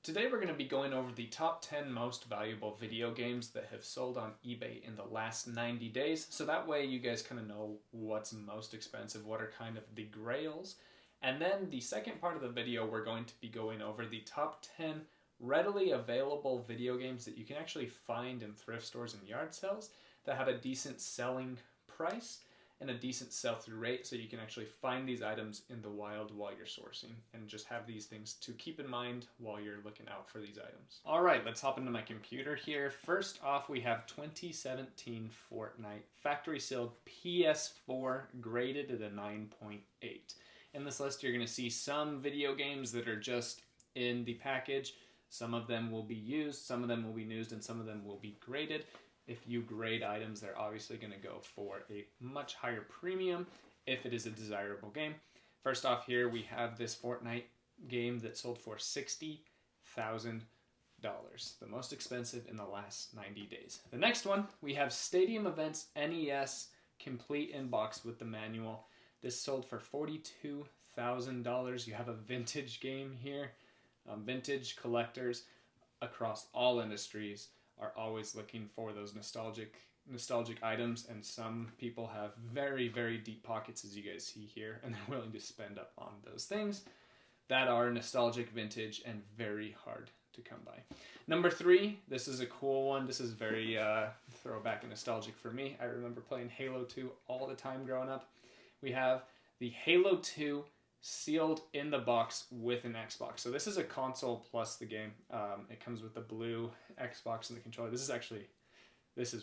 Today we're going to be going over the top 10 most valuable video games that have sold on eBay in the last 90 days. So that way you guys kind of know what's most expensive, what are kind of the grails. And then the second part of the video, we're going to be going over the top 10 readily available video games that you can actually find in thrift stores and yard sales that have a decent selling price and a decent sell-through rate, so you can actually find these items in the wild while you're sourcing and just have these things to keep in mind while you're looking out for these items. All right, let's hop into my computer here. First off, we have 2017 Fortnite factory sealed PS4 graded at a 9.8. In this list, you're going to see some video games that are just in the package. Some of them will be used, some of them will be used, and some of them will be graded. If you grade items, they're obviously going to go for a much higher premium if it is a desirable game. First off here, we have this Fortnite game that sold for $60,000, the most expensive in the last 90 days. The next one, we have Stadium Events NES complete in box with the manual. This sold for $42,000. You have a vintage game here. Vintage collectors across all industries are always looking for those nostalgic items, and some people have very, very deep pockets, as you guys see here, and they're willing to spend up on those things that are nostalgic, vintage, and very hard to come by. Number 3, this is a cool one. This is very throwback and nostalgic for me. I remember playing Halo 2 all the time growing up. We have the Halo 2 sealed in the box with an Xbox. So this is a console plus the game. It comes with the blue Xbox and the controller. This is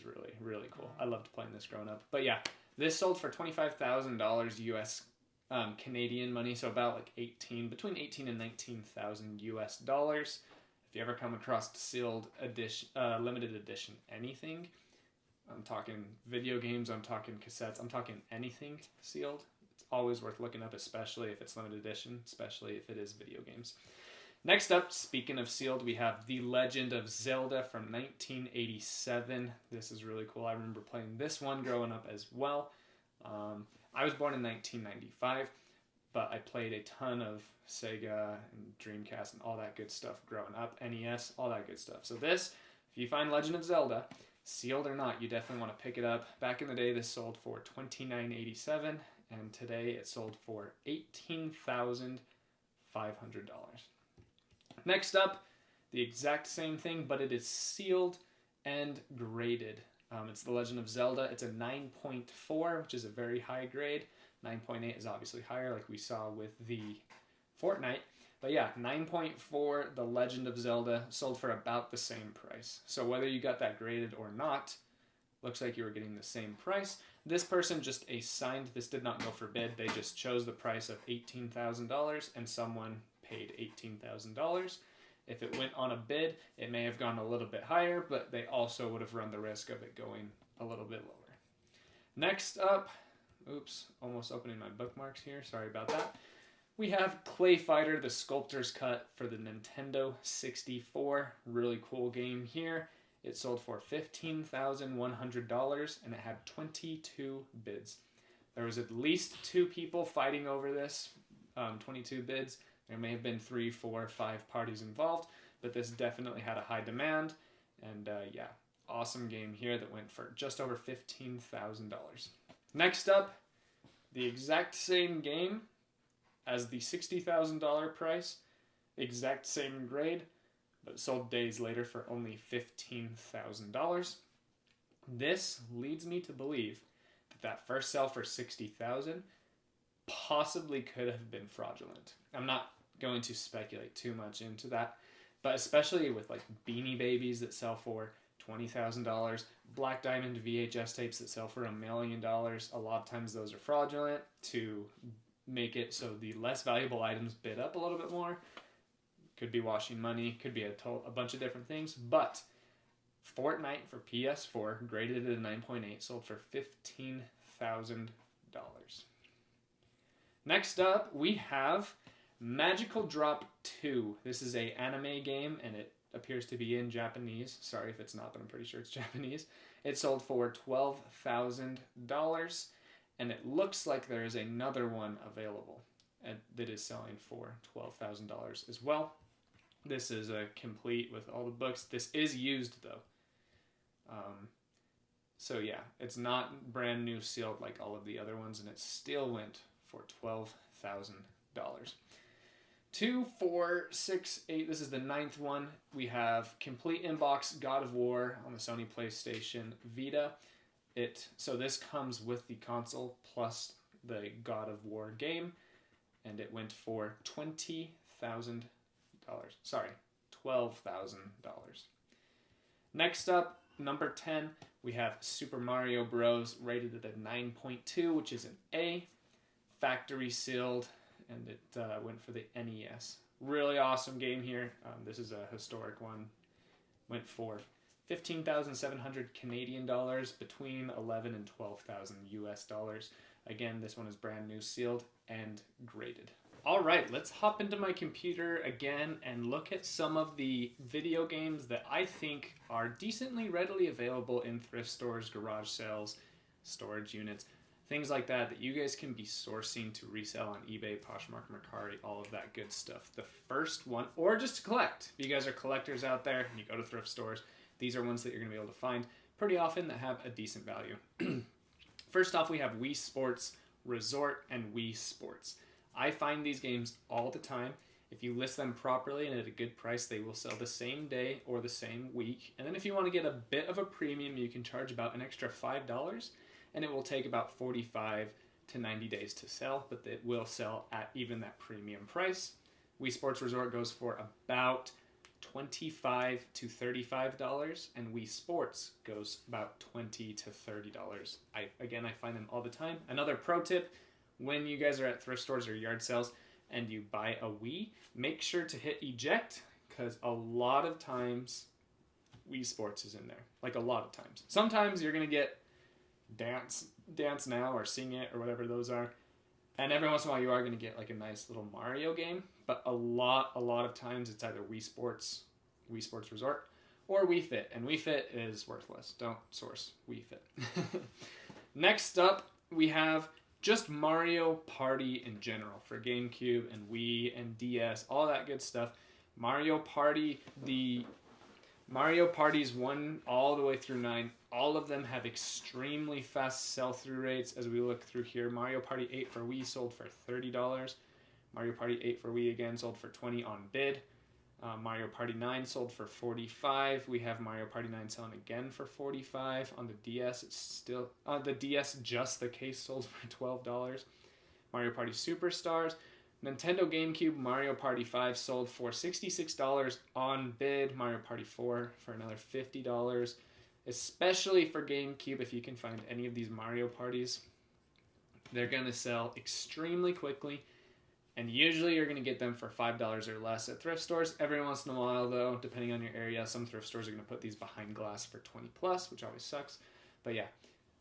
really, really cool. I loved playing this growing up. But yeah, this sold for $25,000 US Canadian money, so about like between 18 and 19,000 US dollars. If you ever come across sealed edition, limited edition anything, I'm talking video games, I'm talking cassettes, I'm talking anything sealed, always worth looking up, especially if it's limited edition, especially if it is video games. Next up, speaking of sealed, we have The Legend of Zelda from 1987. This is really cool. I remember playing this one growing up as well. I was born in 1995, but I played a ton of Sega and Dreamcast and all that good stuff growing up, NES, all that good stuff. So this, if you find Legend of Zelda, sealed or not, you definitely want to pick it up. Back in the day, this sold for $29.87. And today it sold for $18,500. Next up, the exact same thing, but it is sealed and graded. It's The Legend of Zelda. It's a 9.4, which is a very high grade. 9.8 is obviously higher, like we saw with the Fortnite. But yeah, 9.4, The Legend of Zelda, sold for about the same price. So whether you got that graded or not, looks like you were getting the same price. This person just assigned, this did not go for bid, they just chose the price of $18,000 and someone paid $18,000. If it went on a bid, it may have gone a little bit higher, but they also would have run the risk of it going a little bit lower. Next up, oops, almost opening my bookmarks here, sorry about that. We have Clay Fighter, the Sculptor's Cut for the Nintendo 64. Really cool game here. It sold for $15,100 and it had 22 bids. There was at least 2 people fighting over this, 22 bids. There may have been 3, 4, 5 parties involved, but this definitely had a high demand. And yeah, awesome game here that went for just over $15,000. Next up, the exact same game as the $60,000 price, exact same grade, but sold days later for only $15,000. This leads me to believe that first sale for $60,000 possibly could have been fraudulent. I'm not going to speculate too much into that, but especially with like Beanie Babies that sell for $20,000, Black Diamond VHS tapes that sell for $1 million, a lot of times those are fraudulent to make it so the less valuable items bid up a little bit more. Could be washing money, could be a bunch of different things, but Fortnite for PS4, graded at a 9.8, sold for $15,000. Next up, we have Magical Drop 2. This is an anime game, and it appears to be in Japanese. Sorry if it's not, but I'm pretty sure it's Japanese. It sold for $12,000, and it looks like there is another one available that is selling for $12,000 as well. This is a complete with all the books. This is used though. So yeah, it's not brand new sealed like all of the other ones, and it still went for $12,000. 2, 4, 6, 8. This is the 9th one. We have complete inbox God of War on the Sony PlayStation Vita. So this comes with the console plus the God of War game, and it went for $20,000. Sorry, $12,000. Next up, number 10, we have Super Mario Bros. Rated at a 9.2, which is an A, factory sealed, and it went for the NES. Really awesome game here. This is a historic one. Went for 15,700 Canadian dollars, between 11 and 12,000 US dollars. Again, this one is brand new, sealed, and graded. All right, let's hop into my computer again and look at some of the video games that I think are decently readily available in thrift stores, garage sales, storage units, things like that you guys can be sourcing to resell on eBay, Poshmark, Mercari, all of that good stuff. The first one, or just to collect, if you guys are collectors out there and you go to thrift stores, these are ones that you're going to be able to find pretty often that have a decent value. First off, we have Wii Sports Resort and Wii Sports. I find these games all the time. If you list them properly and at a good price, they will sell the same day or the same week. And then if you want to get a bit of a premium, you can charge about an extra $5, and it will take about 45 to 90 days to sell, but it will sell at even that premium price. Wii Sports Resort goes for about $25 to $35, and Wii Sports goes about $20 to $30. I find them all the time. Another pro tip, when you guys are at thrift stores or yard sales and you buy a Wii, make sure to hit eject, because a lot of times Wii Sports is in there. Like a lot of times. Sometimes you're going to get Dance Now or Sing It or whatever those are. And every once in a while you are going to get like a nice little Mario game. But a lot of times it's either Wii Sports Resort, or Wii Fit. And Wii Fit is worthless. Don't source Wii Fit. Next up, we have just Mario Party in general for GameCube and Wii and DS, all that good stuff. Mario Party, the Mario Parties 1 all the way through 9, all of them have extremely fast sell-through rates. As we look through here, Mario Party 8 for Wii sold for $30. Mario Party 8 for Wii again sold for $20 on bid. Mario Party 9 sold for $45. We have Mario Party 9 selling again for $45. On the DS, it's still the DS, just the case, sold for $12. Mario Party Superstars, Nintendo GameCube Mario Party 5 sold for $66 on bid. Mario Party 4 for another $50. Especially for GameCube, if you can find any of these Mario Parties, they're gonna sell extremely quickly. And usually you're going to get them for $5 or less at thrift stores. Every once in a while, though, depending on your area, some thrift stores are going to put these behind glass for 20 plus, which always sucks. But yeah,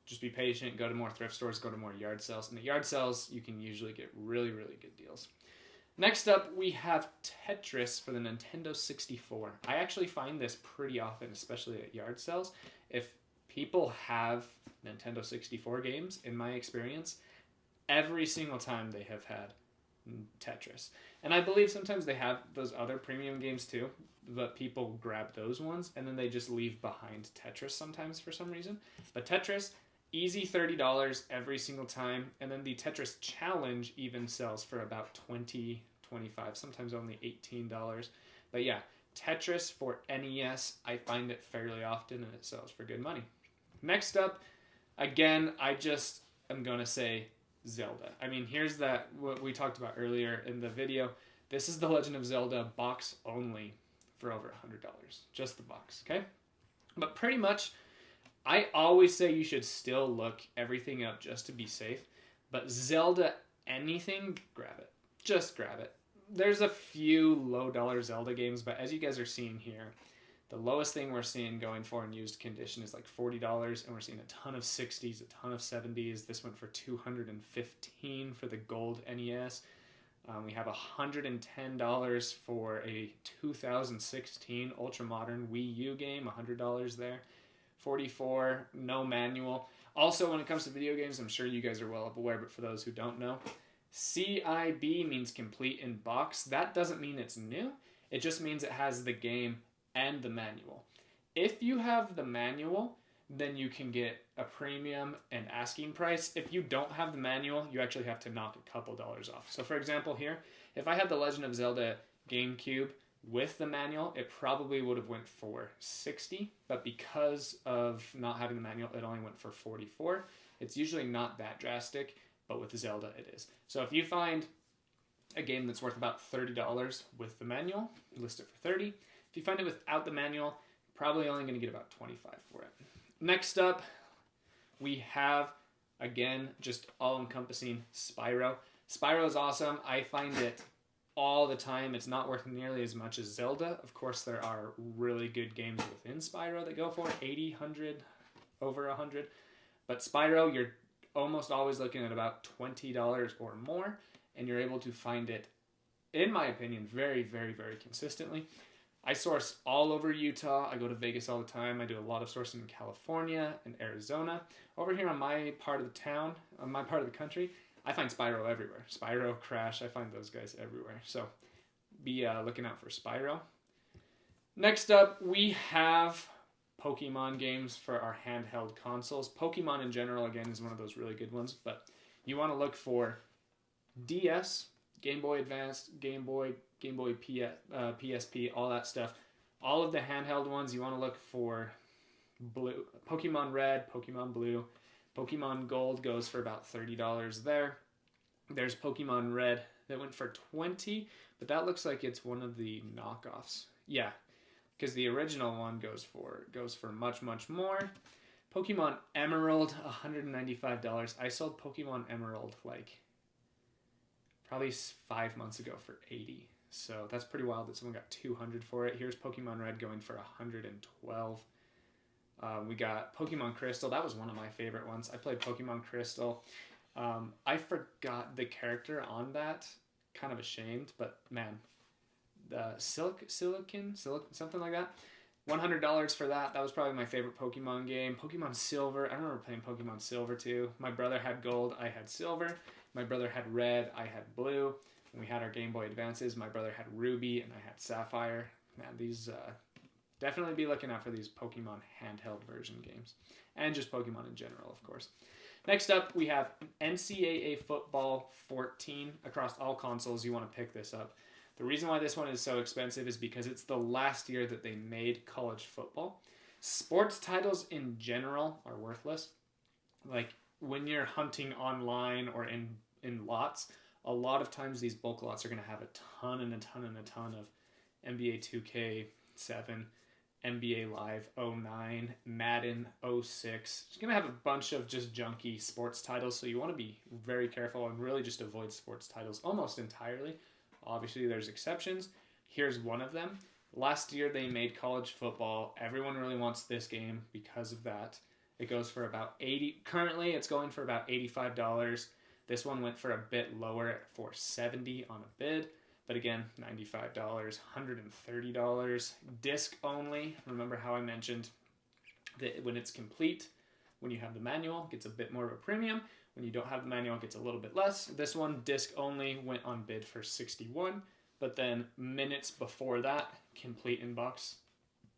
just be patient. Go to more thrift stores. Go to more yard sales. And at yard sales, you can usually get really, really good deals. Next up, we have Tetris for the Nintendo 64. I actually find this pretty often, especially at yard sales. If people have Nintendo 64 games, in my experience, every single time they have had Tetris. And I believe sometimes they have those other premium games too, but people grab those ones and then they just leave behind Tetris sometimes for some reason. But Tetris, easy $30 every single time. And then the Tetris Challenge even sells for about $20, $25, sometimes only $18. But yeah, Tetris for NES, I find it fairly often and it sells for good money. Next up, again, I'm going to say Zelda. I mean, here's that, what we talked about earlier in the video. This is the Legend of Zelda box only for over $100. Just the box, okay? But pretty much, I always say you should still look everything up just to be safe. But Zelda, anything, grab it. Just grab it. There's a few low-dollar Zelda games, but as you guys are seeing here, the lowest thing we're seeing going for in used condition is like $40, and we're seeing a ton of 60s, a ton of 70s. This went for $215 for the gold NES. We have $110 for a 2016 ultra-modern Wii U game, $100 there. $44, no manual. Also, when it comes to video games, I'm sure you guys are well aware, but for those who don't know, CIB means complete in box. That doesn't mean it's new. It just means it has the game and the manual. If you have the manual, then you can get a premium and asking price. If you don't have the manual, you actually have to knock a couple dollars off. So for example here, if I had the Legend of Zelda GameCube with the manual, it probably would have went for $60, but because of not having the manual, it only went for $44. It's usually not that drastic, but with Zelda it is. So if you find a game that's worth about $30 with the manual, list it for $30. If you find it without the manual, probably only going to get about $25 for it. Next up, we have, again, just all-encompassing Spyro. Spyro is awesome. I find it all the time. It's not worth nearly as much as Zelda. Of course, there are really good games within Spyro that go for 80, 100, over 100. But Spyro, you're almost always looking at about $20 or more, and you're able to find it, in my opinion, very, very, very consistently. I source all over Utah. I go to Vegas all the time. I do a lot of sourcing in California and Arizona. Over here on my part of the town, on my part of the country, I find Spyro everywhere. Spyro, Crash, I find those guys everywhere. So be looking out for Spyro. Next up, we have Pokemon games for our handheld consoles. Pokemon in general, again, is one of those really good ones, but you want to look for DS, Game Boy Advance, Game Boy PSP, all that stuff. All of the handheld ones, you want to look for Blue, Pokemon Red, Pokemon Blue. Pokemon Gold goes for about $30 there. There's Pokemon Red that went for $20, but that looks like it's one of the knockoffs. Yeah, because the original one goes for much, much more. Pokemon Emerald, $195. I sold Pokemon Emerald like probably 5 months ago for $80. So that's pretty wild that someone got $200 for it. Here's Pokemon Red going for $112. We got Pokemon Crystal. That was one of my favorite ones. I played Pokemon Crystal. I forgot the character on that. Kind of ashamed, but man, the Silicon, something like that. $100 for that. That was probably my favorite Pokemon game. Pokemon Silver. I remember playing Pokemon Silver too. My brother had Gold. I had Silver. My brother had Red. I had Blue. When we had our Game Boy Advances, my brother had Ruby and I had Sapphire. Man, these definitely be looking out for these Pokemon handheld version games. And just Pokemon in general, of course. Next up, we have NCAA Football 14 across all consoles. You want to pick this up. The reason why this one is so expensive is because it's the last year that they made college football. Sports titles in general are worthless. Like when you're hunting online or in lots, a lot of times these bulk lots are going to have a ton and a ton and a ton of NBA 2K7, NBA Live 09, Madden 06. It's going to have a bunch of just junky sports titles, so you want to be very careful and really just avoid sports titles almost entirely. Obviously, there's exceptions. Here's one of them. Last year, they made college football. Everyone really wants this game because of that. It goes for about $80. Currently, it's going for about $85. This one went for a bit lower for $70 on a bid. But again, $95, $130. Disc only. Remember how I mentioned that when it's complete, when you have the manual, it gets a bit more of a premium. When you don't have the manual, it gets a little bit less. This one, disc only, went on bid for $61. But then minutes before that, complete in box,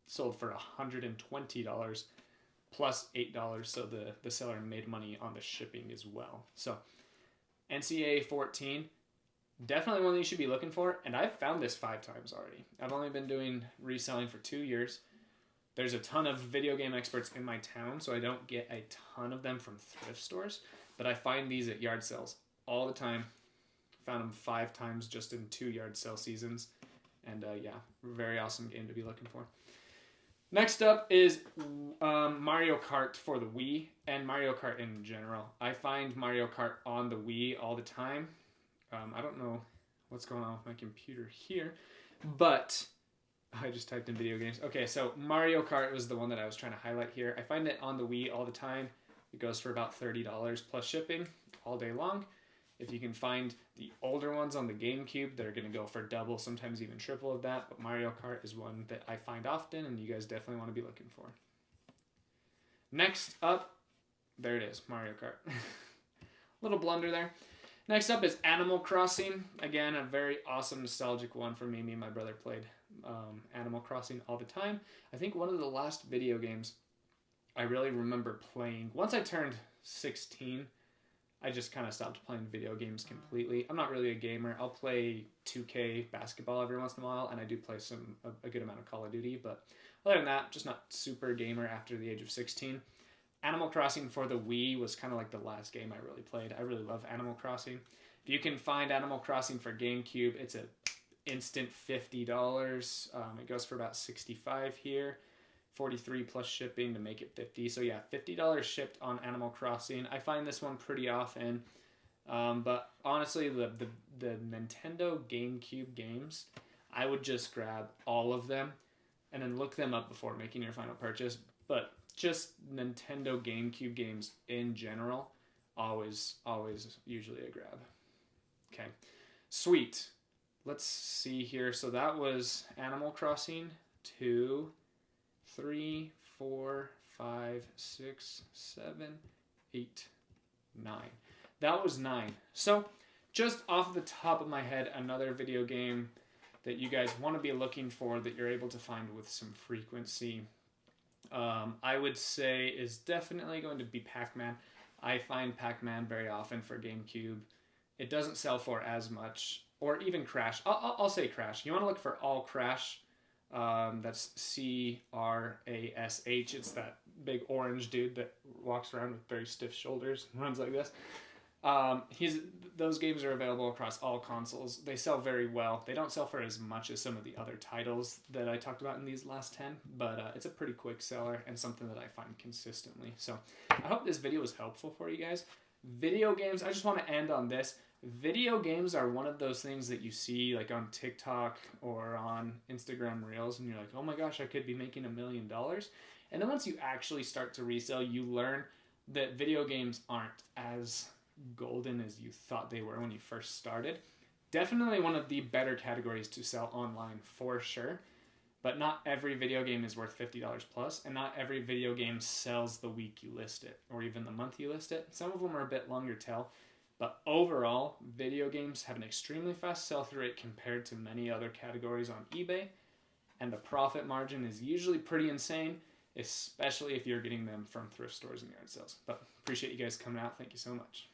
sold for $120 plus $8. So the seller made money on the shipping as well. So NCAA 14, definitely one that you should be looking for. And I've found this 5 times already. I've only been doing reselling for 2 years. There's a ton of video game experts in my town, so I don't get a ton of them from thrift stores. But I find these at yard sales all the time. Found them 5 times just in 2 yard sale seasons. And yeah, very awesome game to be looking for. Next up is Mario Kart for the Wii and Mario Kart in general. I find Mario Kart on the Wii all the time. I don't know what's going on with my computer here, but I just typed in video games. Okay, so Mario Kart was the one that I was trying to highlight here. I find it on the Wii all the time. It goes for about $30 plus shipping all day long. If you can find the older ones on the GameCube, they're going to go for double, sometimes even triple of that. But Mario Kart is one that I find often, and you guys definitely want to be looking for. Next up, there it is, Mario Kart. Little blunder there. Next up is Animal Crossing. Again, a very awesome, nostalgic one for me. Me and my brother played Animal Crossing all the time. I think one of the last video games I really remember playing, once I turned 16, I just kind of stopped playing video games completely. I'm not really a gamer. I'll play 2K basketball every once in a while, and I do play a good amount of Call of Duty, but other than that, just not super gamer after the age of 16. Animal Crossing for the Wii was kind of like the last game I really played. I really love Animal Crossing. If you can find Animal Crossing for GameCube, it's a instant $50. It goes for about $65 here. 43 plus shipping to make it 50. So yeah, $50 shipped on Animal Crossing. I find this one pretty often. But honestly, the Nintendo GameCube games, I would just grab all of them and then look them up before making your final purchase. But just Nintendo GameCube games in general, always usually a grab. Okay, sweet. Let's see here. So that was Animal Crossing 2, 3, 4, 5, 6, 7, 8, 9. That was 9. So just off the top of my head, another video game that you guys want to be looking for that you're able to find with some frequency, I would say is definitely going to be Pac-Man. I find Pac-Man very often for GameCube. It doesn't sell for as much, or even Crash. I'll say Crash. You want to look for all Crash. That's CRASH. It's that big orange dude that walks around with very stiff shoulders and runs like this. Those games are available across all consoles. They sell very well. They don't sell for as much as some of the other titles that I talked about in these last 10, but it's a pretty quick seller and something that I find consistently. So I hope this video was helpful for you guys. Video games, I just want to end on this. Video games are one of those things that you see like on TikTok or on Instagram Reels, and you're like, oh my gosh, I could be making $1 million. And then once you actually start to resell, you learn that video games aren't as golden as you thought they were when you first started. Definitely one of the better categories to sell online for sure, but not every video game is worth $50 plus, and not every video game sells the week you list it or even the month you list it. Some of them are a bit longer tail, but overall, video games have an extremely fast sell-through rate compared to many other categories on eBay, and the profit margin is usually pretty insane, especially if you're getting them from thrift stores and yard sales. But appreciate you guys coming out. Thank you so much.